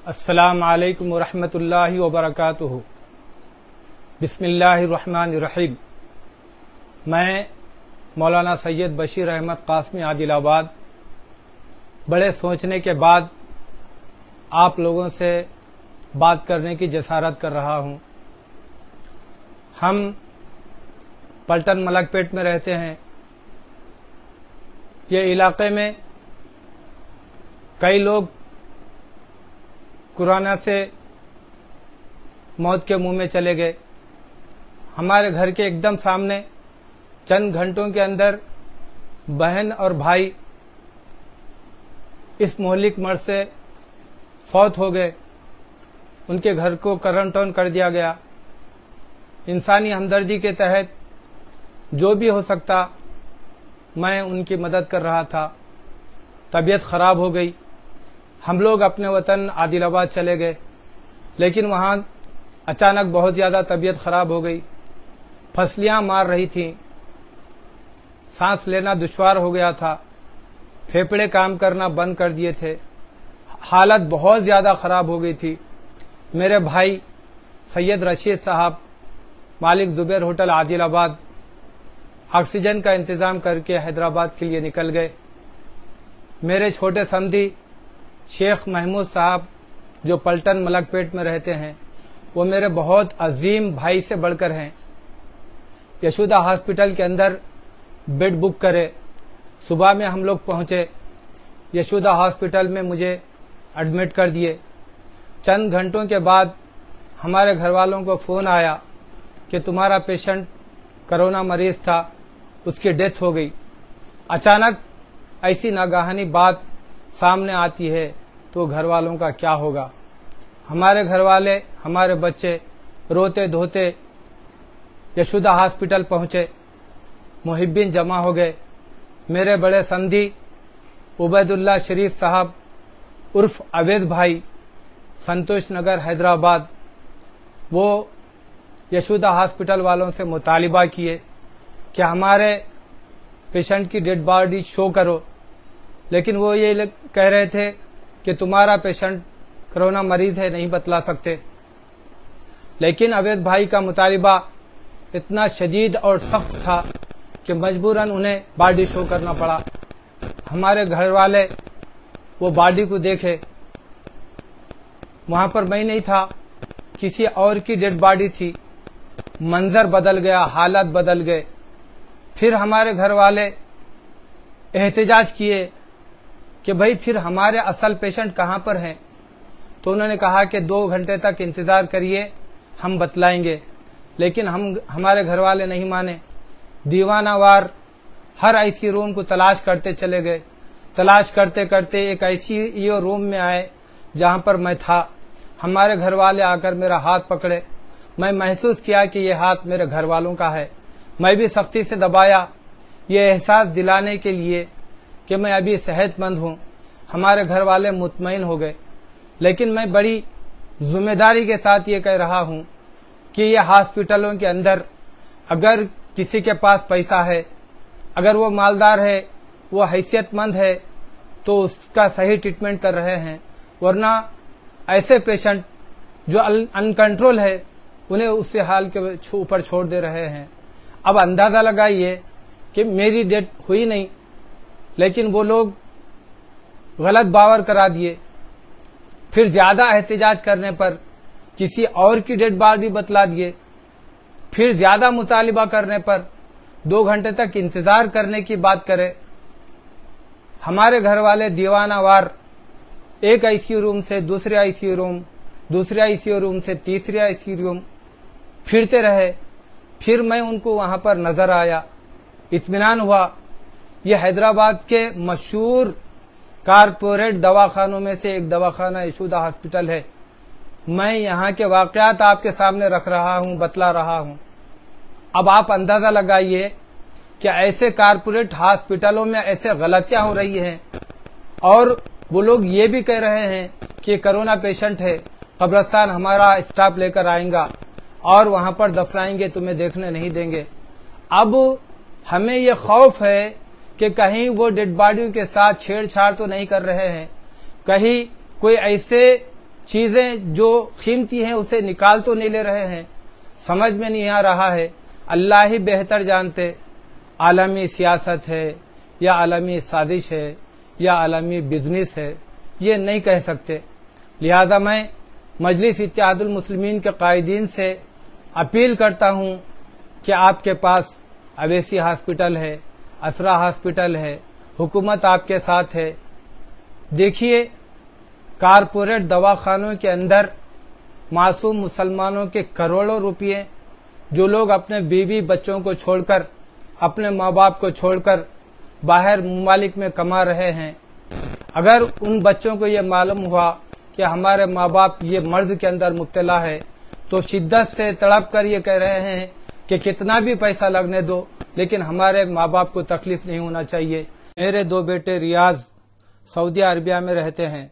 السلام علیکم ورحمۃ اللہ وبرکاتہ۔ بسم اللہ الرحمن الرحیم۔ میں مولانا سید بشیر احمد قاسمی عادل آباد بڑے سوچنے کے بعد آپ لوگوں سے بات کرنے کی جسارت کر رہا ہوں۔ ہم پلٹن ملک پیٹ میں رہتے ہیں۔ یہ علاقے میں کئی لوگ کورونا سے موت کے منہ میں چلے گئے۔ ہمارے گھر کے ایک دم سامنے چند گھنٹوں کے اندر بہن اور بھائی اس مہلک مرض سے فوت ہو گئے۔ ان کے گھر کو کرنٹون کر دیا گیا۔ انسانی ہمدردی کے تحت جو بھی ہو سکتا میں ان کی مدد کر رہا تھا۔ طبیعت خراب ہو گئی۔ ہم لوگ اپنے وطن عادل آباد چلے گئے، لیکن وہاں اچانک بہت زیادہ طبیعت خراب ہو گئی۔ پھسلیاں مار رہی تھیں، سانس لینا دشوار ہو گیا تھا، پھیپھڑے کام کرنا بند کر دیے تھے، حالت بہت زیادہ خراب ہو گئی تھی۔ میرے بھائی سید رشید صاحب مالک زبیر ہوٹل عادل آباد آکسیجن کا انتظام کر کے حیدرآباد کے لیے نکل گئے۔ میرے چھوٹے سمدھی شیخ محمود صاحب جو پلٹن ملک پیٹ میں رہتے ہیں، وہ میرے بہت عظیم بھائی سے بڑھ کر ہیں۔ یشودا ہاسپٹل کے اندر بیڈ بک کرے، صبح میں ہم لوگ پہنچے، یشودا ہاسپٹل میں مجھے ایڈمٹ کر دیے۔ چند گھنٹوں کے بعد ہمارے گھر والوں کو فون آیا کہ تمہارا پیشنٹ کرونا مریض تھا، اس کی ڈیتھ ہو گئی۔ اچانک ایسی ناگہانی بات سامنے آتی ہے تو گھر والوں کا کیا ہوگا؟ ہمارے گھر والے، ہمارے بچے روتے دھوتے یشودا ہاسپٹل پہنچے۔ محبین جمع ہو گئے۔ میرے بڑے سمدھی عبید اللہ شریف صاحب عرف عوید بھائی سنتوش نگر حیدرآباد، وہ یشودا ہاسپٹل والوں سے مطالبہ کیے کہ ہمارے پیشنٹ کی ڈیڈ باڈی شو کرو، لیکن وہ یہ کہہ رہے تھے کہ تمہارا پیشنٹ کرونا مریض ہے، نہیں بتلا سکتے۔ لیکن عوید بھائی کا مطالبہ اتنا شدید اور سخت تھا کہ مجبوراً انہیں باڈی شو کرنا پڑا۔ ہمارے گھر والے وہ باڈی کو دیکھے، وہاں پر میں نہیں تھا، کسی اور کی ڈیڈ باڈی تھی۔ منظر بدل گیا، حالت بدل گئے۔ پھر ہمارے گھر والے احتجاج کیے کہ بھائی پھر ہمارے اصل پیشنٹ کہاں پر ہیں؟ تو انہوں نے کہا کہ 2 گھنٹے تک انتظار کریے، ہم بتلائیں گے۔ لیکن ہمارے گھر والے نہیں مانے۔ دیوانہ وار ہر ایسی روم کو تلاش کرتے چلے گئے۔ تلاش کرتے کرتے ایک ایسی روم میں آئے جہاں پر میں تھا۔ ہمارے گھر والے آ کر میرا ہاتھ پکڑے۔ میں محسوس کیا کہ یہ ہاتھ میرے گھر والوں کا ہے۔ میں بھی سختی سے دبایا، یہ احساس دلانے کے لیے کہ میں ابھی صحت مند ہوں۔ ہمارے گھر والے مطمئن ہو گئے، لیکن میں بڑی ذمہ داری کے ساتھ یہ کہہ رہا ہوں کہ یہ ہاسپٹلوں کے اندر اگر کسی کے پاس پیسہ ہے، اگر وہ مالدار ہے، وہ حیثیت مند ہے، تو اس کا صحیح ٹریٹمنٹ کر رہے ہیں، ورنہ ایسے پیشنٹ جو ان کنٹرول ہے انہیں اس حال کے اوپر چھوڑ دے رہے ہیں۔ اب اندازہ لگائیے کہ میری ڈیتھ ہوئی نہیں، لیکن وہ لوگ غلط باور کرا دیے۔ پھر زیادہ احتجاج کرنے پر کسی اور کی ڈیڈ باڈی بتلا دیے۔ پھر زیادہ مطالبہ کرنے پر 2 گھنٹے تک انتظار کرنے کی بات کرے۔ ہمارے گھر والے دیوانہ وار ایک آئی سی یو روم سے دوسرے آئی سی یو روم، دوسرے آئی سی یو روم سے تیسرے آئی سی یو روم پھرتے رہے۔ پھر میں ان کو وہاں پر نظر آیا، اطمینان ہوا۔ یہ حیدرآباد کے مشہور کارپوریٹ دواخانوں میں سے ایک دواخانہ یشودا ہاسپٹل ہے۔ میں یہاں کے واقعات آپ کے سامنے رکھ رہا ہوں، بتلا رہا ہوں۔ اب آپ اندازہ لگائیے کہ ایسے کارپوریٹ ہاسپٹلوں میں ایسے غلطیاں ہو رہی ہیں، اور وہ لوگ یہ بھی کہہ رہے ہیں کہ کرونا پیشنٹ ہے، قبرستان ہمارا اسٹاف لے کر آئیں گا اور وہاں پر دفنائیں گے، تمہیں دیکھنے نہیں دیں گے۔ اب ہمیں یہ خوف ہے کہ کہیں وہ ڈیڈ باڈیوں کے ساتھ چھیڑ چھاڑ تو نہیں کر رہے ہیں، کہیں کوئی ایسے چیزیں جو قیمتی ہیں اسے نکال تو نہیں لے رہے ہیں؟ سمجھ میں نہیں آ رہا ہے۔ اللہ ہی بہتر جانتے، عالمی سیاست ہے یا عالمی سازش ہے یا عالمی بزنس ہے، یہ نہیں کہہ سکتے۔ لہذا میں مجلس اتحاد المسلمین کے قائدین سے اپیل کرتا ہوں کہ آپ کے پاس اویسی ہاسپٹل ہے، اسرا ہاسپٹل ہے، حکومت آپ کے ساتھ ہے۔ دیکھیے، کارپوریٹ دواخانوں کے اندر معصوم مسلمانوں کے کروڑوں روپے جو لوگ اپنے بیوی بچوں کو چھوڑ کر، اپنے ماں باپ کو چھوڑ کر باہر ممالک میں کما رہے ہیں، اگر ان بچوں کو یہ معلوم ہوا کہ ہمارے ماں باپ یہ مرض کے اندر مبتلا ہے تو شدت سے تڑپ کر یہ کہہ رہے ہیں کہ کتنا بھی پیسہ لگنے دو لیکن ہمارے ماں باپ کو تکلیف نہیں ہونا چاہیے۔ میرے 2 بیٹے ریاض سعودی عربیہ میں رہتے ہیں،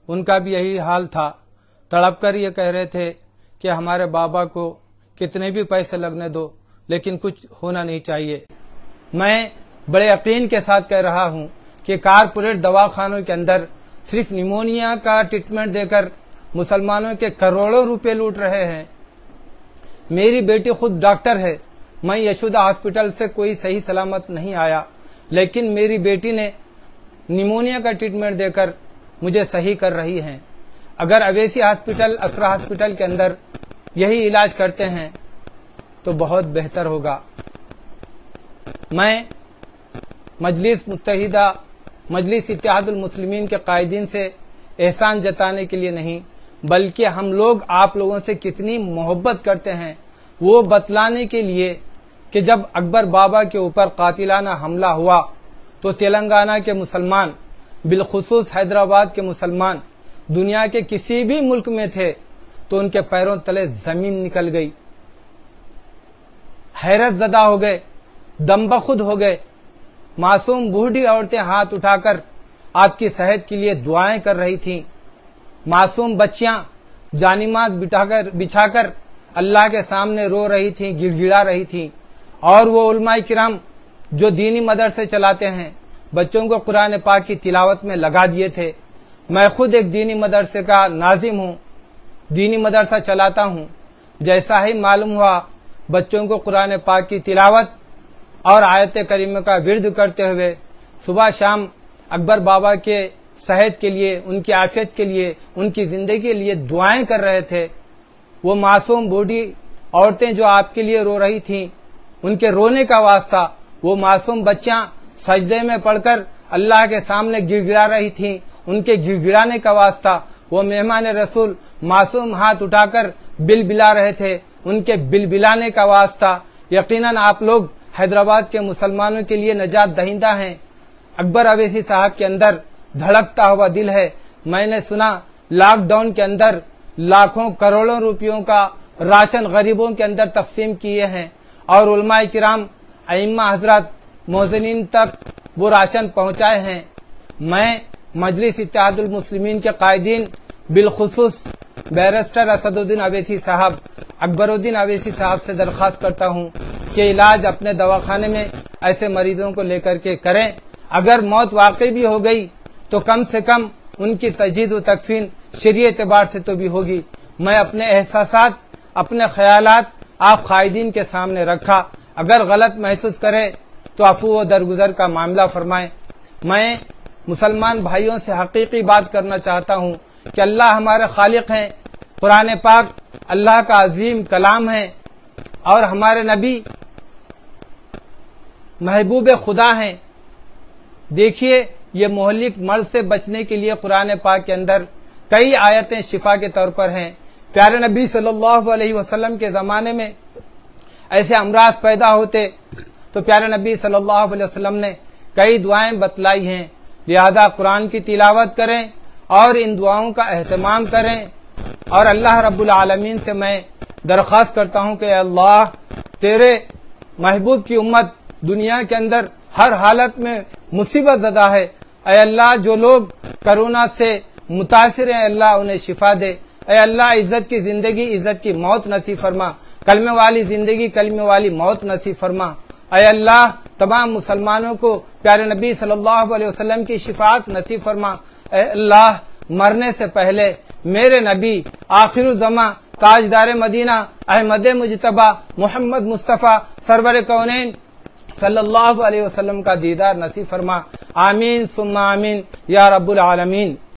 ان کا بھی یہی حال تھا، تڑپ کر یہ کہہ رہے تھے کہ ہمارے بابا کو کتنے بھی پیسے لگنے دو لیکن کچھ ہونا نہیں چاہیے۔ میں بڑے یقین کے ساتھ کہہ رہا ہوں کہ کارپوریٹ دواخانوں کے اندر صرف نیمونیا کا ٹریٹمنٹ دے کر مسلمانوں کے کروڑوں روپے لوٹ رہے ہیں۔ میری بیٹی خود ڈاکٹر ہے، میں یشودا ہاسپٹل سے کوئی صحیح سلامت نہیں آیا، لیکن میری بیٹی نے نیمونیا کا ٹریٹمنٹ دے کر مجھے صحیح کر رہی ہیں۔ اگر اویسی ہاسپٹل، اسرا ہاسپٹل کے اندر یہی علاج کرتے ہیں تو بہت بہتر ہوگا۔ میں مجلس اتحاد المسلمین کے قائدین سے احسان جتانے کے لیے نہیں بلکہ ہم لوگ آپ لوگوں سے کتنی محبت کرتے ہیں وہ بتلانے کے لیے کہ جب اکبر بابا کے اوپر قاتلانہ حملہ ہوا تو تلنگانہ کے مسلمان، بالخصوص حیدرآباد کے مسلمان، دنیا کے کسی بھی ملک میں تھے تو ان کے پیروں تلے زمین نکل گئی، حیرت زدہ ہو گئے، دم بخود ہو گئے۔ معصوم بوڑھی عورتیں ہاتھ اٹھا کر آپ کی صحت کے لیے دعائیں کر رہی تھیں، معصوم بچیاں جانماز بچھا کر اللہ کے سامنے رو رہی تھیں، گڑ گڑا رہی تھیں، اور وہ علماء کرام جو دینی مدرسے چلاتے ہیں بچوں کو قرآن پاک کی تلاوت میں لگا دیے تھے۔ میں خود ایک دینی مدرسے کا ناظم ہوں، دینی مدرسہ چلاتا ہوں۔ جیسا ہی معلوم ہوا بچوں کو قرآن پاک کی تلاوت اور آیت کریمہ کا ورد کرتے ہوئے صبح شام اکبر بابا کے صحت کے لیے، ان کی عافیت کے لیے، ان کی زندگی کے لیے دعائیں کر رہے تھے، وہ معصوم بوڑھی عورتیں جو آپ کے لیے رو رہی تھیں، ان کے رونے کا واسطہ وہ معصوم بچیاں سجدے میں پڑھ کر اللہ کے سامنے گڑ گڑا رہی تھیں، ان کے گڑ گڑانے کا واسطہ وہ مہمان رسول معصوم ہاتھ اٹھا کر بل بلا رہے تھے، ان کے بل بلانے کا واسطہ یقیناً آپ لوگ حیدرآباد کے مسلمانوں کے لیے نجات دہندہ ہیں۔ اکبر اویسی صاحب کے اندر دھڑکتا ہوا دل ہے۔ میں نے سنا لاک ڈاؤن کے اندر لاکھوں کروڑوں روپیوں کا راشن غریبوں کے اندر تقسیم کیے ہیں اور علماء کرام، ائمہ حضرات، موذنین تک وہ راشن پہنچائے ہیں۔ میں مجلس اتحاد المسلمین کے قائدین، بالخصوص بیرسٹر اسد الدین اویسی صاحب، اکبر الدین اویسی صاحب سے درخواست کرتا ہوں کہ علاج اپنے دواخانے میں ایسے مریضوں کو لے کر کے کریں۔ اگر موت واقعی بھی ہو گئی تو کم سے کم ان کی تجہیز و تکفین شرعی اعتبار سے تو بھی ہوگی۔ میں اپنے احساسات، اپنے خیالات آپ قائدین کے سامنے رکھا، اگر غلط محسوس کرے تو عفو و درگزر کا معاملہ فرمائیں۔ میں مسلمان بھائیوں سے حقیقی بات کرنا چاہتا ہوں کہ اللہ ہمارے خالق ہیں، قرآن پاک اللہ کا عظیم کلام ہے اور ہمارے نبی محبوب خدا ہیں۔ دیکھیے، یہ مہلک مرض سے بچنے کے لیے قرآن پاک کے اندر کئی آیتیں شفا کے طور پر ہیں۔ پیارے نبی صلی اللہ علیہ وسلم کے زمانے میں ایسے امراض پیدا ہوتے تو پیارے نبی صلی اللہ علیہ وسلم نے کئی دعائیں بتلائی ہیں، لہذا قرآن کی تلاوت کریں اور ان دعاؤں کا اہتمام کریں۔ اور اللہ رب العالمین سے میں درخواست کرتا ہوں کہ اے اللہ، تیرے محبوب کی امت دنیا کے اندر ہر حالت میں مصیبت زدہ ہے، اے اللہ جو لوگ کرونا سے متاثر ہیں اللہ انہیں شفا دے، اے اللہ عزت کی زندگی عزت کی موت نصیب فرما، کلمے والی زندگی کلمے والی موت نصیب فرما، اے اللہ تمام مسلمانوں کو پیارے نبی صلی اللہ علیہ وسلم کی شفاعت نصیب فرما، اے اللہ مرنے سے پہلے میرے نبی آخر الزماں تاجدار مدینہ احمد مجتبی محمد مصطفیٰ سرور کونین صلی اللہ علیہ وسلم کا دیدار نصیب فرما، آمین ثم آمین یا رب العالمین۔